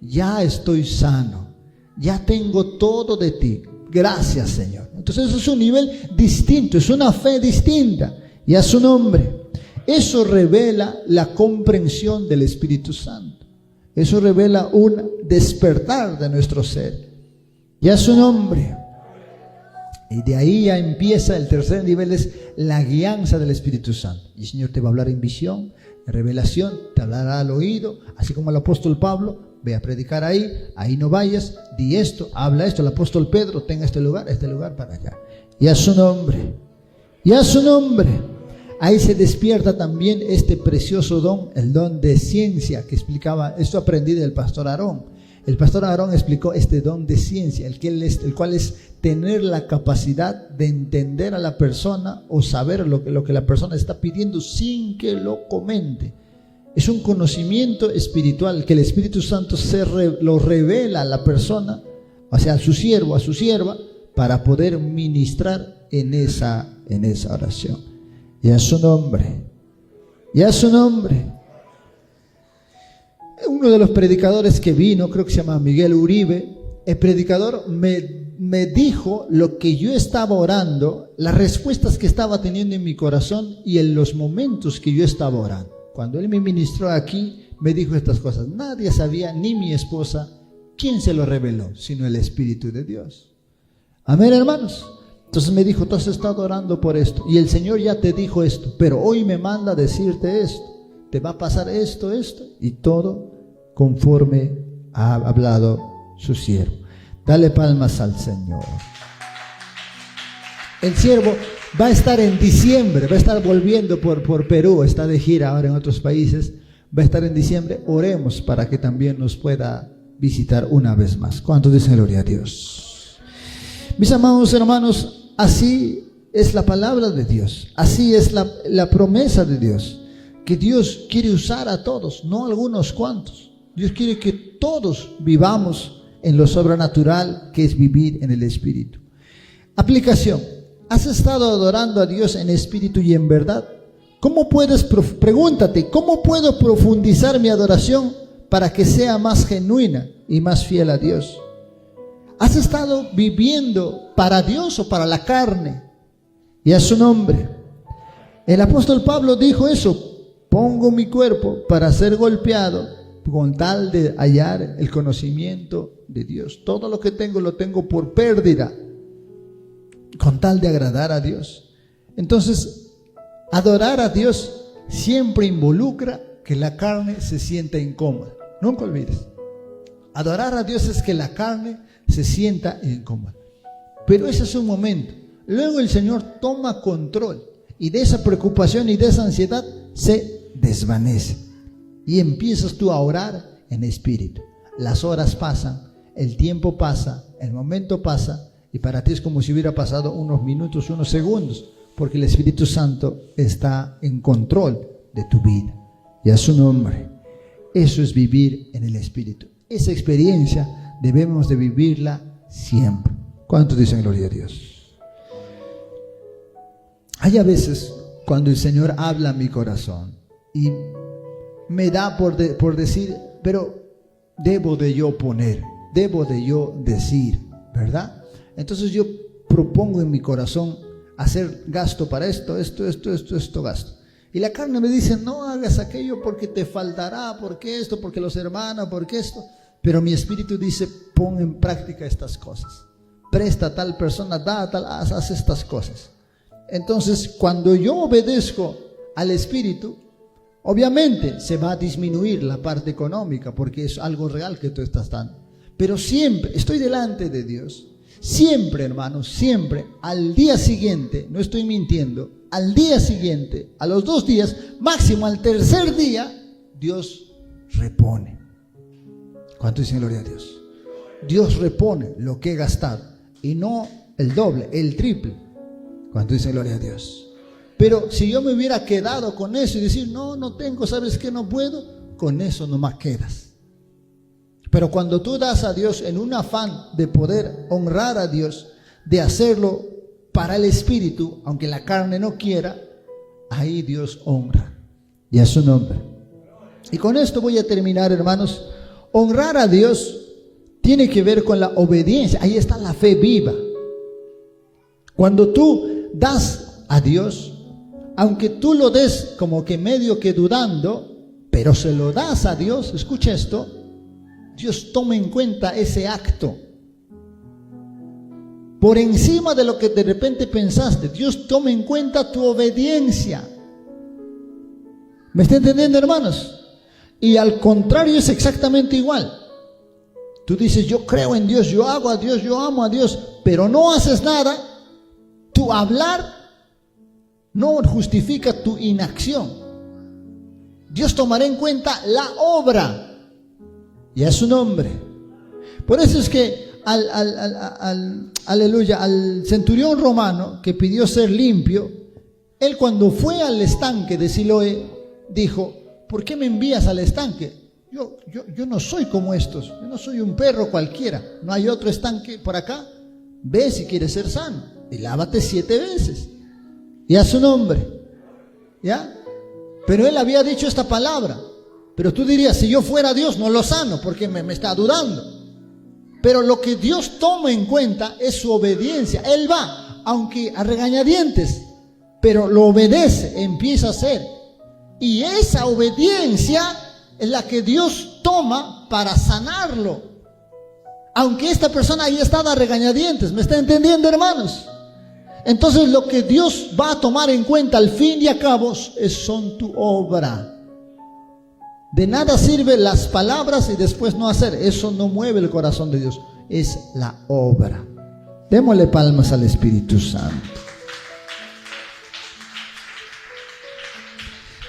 ya estoy sano, ya tengo todo de ti, gracias, Señor. Entonces eso es un nivel distinto, es una fe distinta, y a su nombre. Eso revela la comprensión del Espíritu Santo. Eso revela un despertar de nuestro ser, y a su nombre. Y de ahí ya empieza el tercer nivel, es la guianza del Espíritu Santo. Y el Señor te va a hablar en visión, en revelación, te hablará al oído, así como el apóstol Pablo: ve a predicar ahí no vayas, di esto, habla esto. El apóstol Pedro: tenga este lugar para allá. Y a su nombre, y a su nombre. Ahí se despierta también este precioso don, el don de ciencia que explicaba. Esto aprendí del pastor Aarón. El pastor Aarón explicó este don de ciencia, el cual es tener la capacidad de entender a la persona o saber lo que la persona está pidiendo sin que lo comente. Es un conocimiento espiritual que el Espíritu Santo lo revela a la persona, o sea, a su siervo, a su sierva, para poder ministrar en esa oración. Y a su nombre, y a su nombre. Uno de los predicadores que vino, creo que se llama Miguel Uribe, el predicador me dijo lo que yo estaba orando, las respuestas que estaba teniendo en mi corazón y en los momentos que yo estaba orando. Cuando él me ministró aquí, me dijo estas cosas. Nadie sabía, ni mi esposa, quién se lo reveló, sino el Espíritu de Dios. Amén, hermanos. Entonces me dijo: tú has estado orando por esto, y el Señor ya te dijo esto, pero hoy me manda a decirte esto. Te va a pasar esto, y todo conforme ha hablado su siervo. Dale palmas al Señor. El siervo va a estar en diciembre, va a estar volviendo por Perú, está de gira ahora en otros países, va a estar en diciembre. Oremos para que también nos pueda visitar una vez más. ¿Cuántos dicen gloria a Dios? Mis amados hermanos, así es la palabra de Dios, así es la promesa de Dios, que Dios quiere usar a todos, no a algunos cuantos. Dios quiere que todos vivamos en lo sobrenatural, que es vivir en el Espíritu. Aplicación: ¿has estado adorando a Dios en espíritu y en verdad? Pregúntate: ¿cómo puedo profundizar mi adoración para que sea más genuina y más fiel a Dios? ¿Has estado viviendo para Dios o para la carne? Y a su nombre. El apóstol Pablo dijo eso: pongo mi cuerpo para ser golpeado con tal de hallar el conocimiento de Dios. Todo lo que tengo lo tengo por pérdida, con tal de agradar a Dios. Entonces, adorar a Dios siempre involucra que la carne se sienta incómoda. Nunca olvides. Adorar a Dios es que la carne se sienta incómoda. Pero ese es un momento. Luego el Señor toma control, y de esa preocupación y de esa ansiedad se desvanece. Y empiezas tú a orar en espíritu. Las horas pasan, el tiempo pasa, el momento pasa, y para ti es como si hubiera pasado unos minutos, unos segundos, porque el Espíritu Santo está en control de tu vida. Y a su nombre. Eso es vivir en el Espíritu. Esa experiencia debemos de vivirla siempre. ¿Cuántos dicen gloria a Dios? Hay a veces cuando el Señor habla a mi corazón y me da por decir, pero debo de yo poner, debo de yo decir, ¿verdad? Entonces yo propongo en mi corazón hacer gasto para esto, gasto. Y la carne me dice, no hagas aquello porque te faltará, porque esto, porque los hermanos, porque esto. Pero mi espíritu dice, pon en práctica estas cosas. Presta a tal persona, da a tal, haz estas cosas. Entonces, cuando yo obedezco al espíritu, obviamente se va a disminuir la parte económica porque es algo real que tú estás dando. Pero siempre estoy delante de Dios. Siempre, hermanos, siempre, al día siguiente, no estoy mintiendo, al día siguiente, a los 2 días, máximo al tercer día, Dios repone. ¿Cuánto dicen gloria a Dios? Dios repone lo que he gastado, y no el doble, el triple. ¿Cuánto dicen gloria a Dios? Pero si yo me hubiera quedado con eso y decir, no tengo, ¿sabes qué? No puedo, con eso nomás quedas. Pero cuando tú das a Dios en un afán de poder honrar a Dios, de hacerlo para el Espíritu, aunque la carne no quiera, ahí Dios honra. Y a su nombre. Y con esto voy a terminar, hermanos. Honrar a Dios tiene que ver con la obediencia. Ahí está la fe viva. Cuando tú das a Dios, aunque tú lo des como que medio que dudando, pero se lo das a Dios, escucha esto, Dios toma en cuenta ese acto. Por encima de lo que de repente pensaste, Dios toma en cuenta tu obediencia. ¿Me está entendiendo, hermanos? Y al contrario es exactamente igual. Tú dices, yo creo en Dios, yo hago a Dios, yo amo a Dios, pero no haces nada. Tu hablar no justifica tu inacción. Dios tomará en cuenta la obra. Y a su nombre. Por eso es que aleluya, al centurión romano que pidió ser limpio, él cuando fue al estanque de Siloé, dijo, ¿por qué me envías al estanque? Yo no soy como estos, yo no soy un perro cualquiera, no hay otro estanque por acá. Ve si quieres ser sano y lávate 7 veces. Y a su nombre. ¿Ya? Pero él había dicho esta palabra. Pero tú dirías, si yo fuera Dios no lo sano porque me está dudando. Pero lo que Dios toma en cuenta es su obediencia. Él va, aunque a regañadientes, pero lo obedece, empieza a hacer. Y esa obediencia es la que Dios toma para sanarlo. Aunque esta persona haya estado a regañadientes, ¿me está entendiendo, hermanos? Entonces lo que Dios va a tomar en cuenta al fin y al cabo son tu obra. De nada sirven las palabras y después no hacer. Eso no mueve el corazón de Dios. Es la obra. Démosle palmas al Espíritu Santo.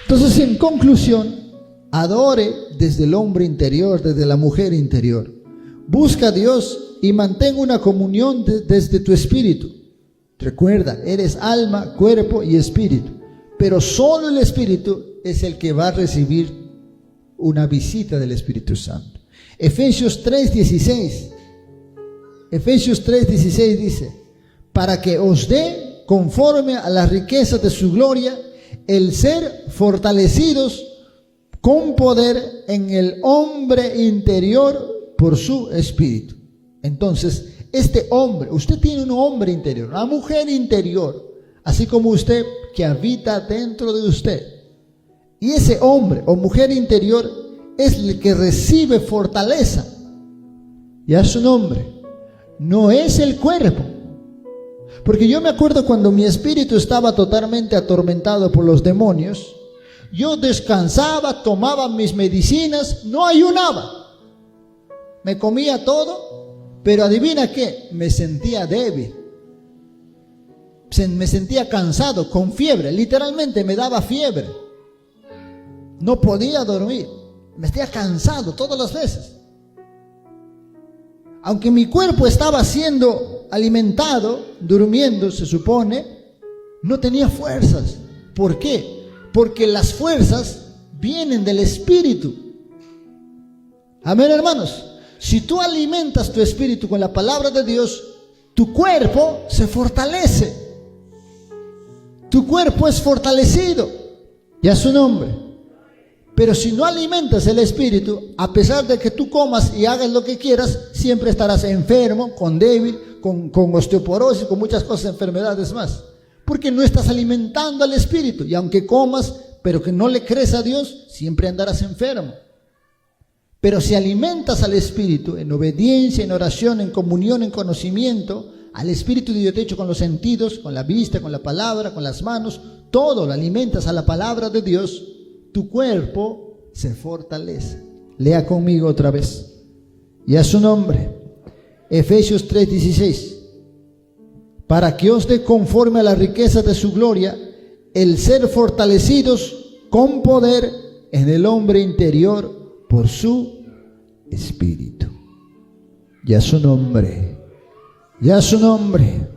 Entonces, en conclusión, adore desde el hombre interior, desde la mujer interior. Busca a Dios y mantén una comunión desde tu espíritu. Recuerda, eres alma, cuerpo y espíritu. Pero solo el espíritu es el que va a recibir una visita del Espíritu Santo. Efesios 3:16. Efesios 3:16 dice, para que os dé conforme a las riquezas de su gloria el ser fortalecidos con poder en el hombre interior por su espíritu. Entonces, este hombre, usted tiene un hombre interior, una mujer interior, así como usted que habita dentro de usted. Y ese hombre o mujer interior es el que recibe fortaleza. Y a su nombre. No es el cuerpo. Porque yo me acuerdo cuando mi espíritu estaba totalmente atormentado por los demonios, yo descansaba, tomaba mis medicinas, no ayunaba. Me comía todo, pero adivina qué, me sentía débil. Me sentía cansado, con fiebre, literalmente me daba fiebre. No podía dormir, me sentía cansado todas las veces. Aunque mi cuerpo estaba siendo alimentado, durmiendo, se supone, no tenía fuerzas. ¿Por qué? Porque las fuerzas vienen del Espíritu. Amén, hermanos. si tú alimentas tu espíritu con la palabra de Dios, tu cuerpo se fortalece. Tu cuerpo es fortalecido. Y a su nombre. Pero si no alimentas el espíritu, a pesar de que tú comas y hagas lo que quieras, siempre estarás enfermo, con débil, con osteoporosis, con muchas cosas, enfermedades más. Porque no estás alimentando al espíritu. Y aunque comas, pero que no le crees a Dios, siempre andarás enfermo. Pero si alimentas al espíritu en obediencia, en oración, en comunión, en conocimiento, al espíritu de Dios te hecho con los sentidos, con la vista, con la palabra, con las manos, todo lo alimentas a la palabra de Dios, tu cuerpo se fortalece. Lea conmigo otra vez. Y a su nombre, Efesios 3:16. Para que os dé conforme a la riqueza de su gloria, el ser fortalecidos con poder en el hombre interior por su espíritu. Y a su nombre, y a su nombre.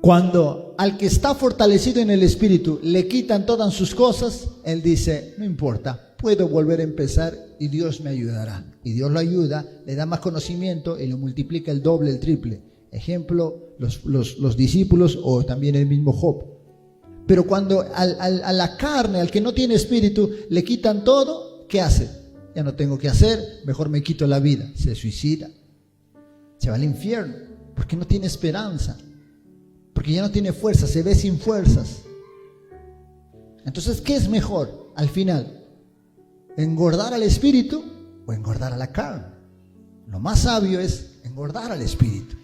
Cuando al que está fortalecido en el espíritu le quitan todas sus cosas, él dice, no importa, puedo volver a empezar y Dios me ayudará. Y Dios lo ayuda, le da más conocimiento y lo multiplica el doble, el triple. Ejemplo, los discípulos o también el mismo Job. Pero cuando a la carne, al que no tiene espíritu, le quitan todo, ¿qué hace? Ya no tengo que hacer, mejor me quito la vida. Se suicida, se va al infierno, porque no tiene esperanza, porque ya no tiene fuerza, se ve sin fuerzas. Entonces, ¿qué es mejor al final? ¿Engordar al espíritu o engordar a la carne? Lo más sabio es engordar al espíritu.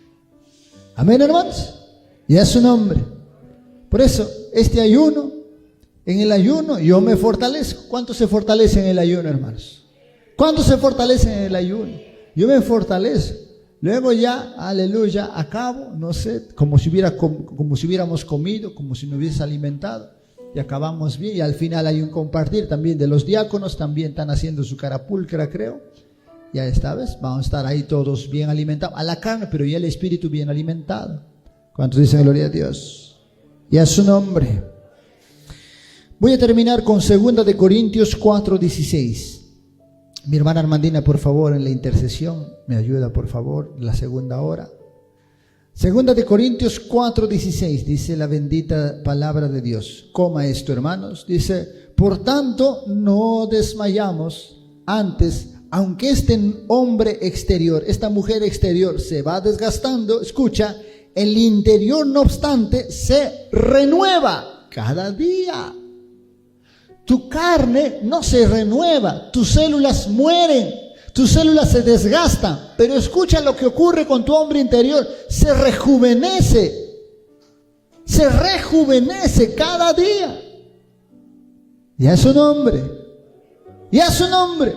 Amén, hermanos. Y a su nombre. Por eso, este ayuno, en el ayuno yo me fortalezco. ¿Cuántos se fortalecen en el ayuno, hermanos? ¿Cuántos se fortalecen en el ayuno? Yo me fortalezco. Luego ya, aleluya, acabo, no sé, como si hubiéramos comido, como si nos hubiese alimentado. Y acabamos bien. Y al final hay un compartir también de los diáconos. También están haciendo su carapulcra, creo. Ya esta vez vamos a estar ahí todos bien alimentados. A la carne, pero ya el espíritu bien alimentado. ¿Cuántos dicen gloria a Dios? Y a su nombre. Voy a terminar con 2 de Corintios 4:16. Mi hermana Armandina, por favor, en la intercesión, me ayuda, por favor, en la segunda hora. 2 de Corintios 4:16, dice la bendita palabra de Dios. Coma esto, hermanos. Dice, por tanto, no desmayamos. Antes, aunque este hombre exterior, esta mujer exterior se va desgastando, escucha, el interior, no obstante, se renueva cada día. Tu carne no se renueva, tus células mueren, tus células se desgastan, pero escucha lo que ocurre con tu hombre interior, se rejuvenece cada día. Y a su nombre, y a su nombre.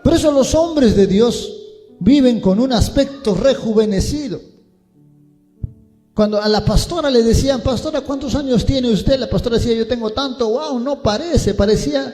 Por eso los hombres de Dios viven con un aspecto rejuvenecido. Cuando a la pastora le decían, pastora, ¿cuántos años tiene usted? La pastora decía, yo tengo tanto. Wow, no parece, parecía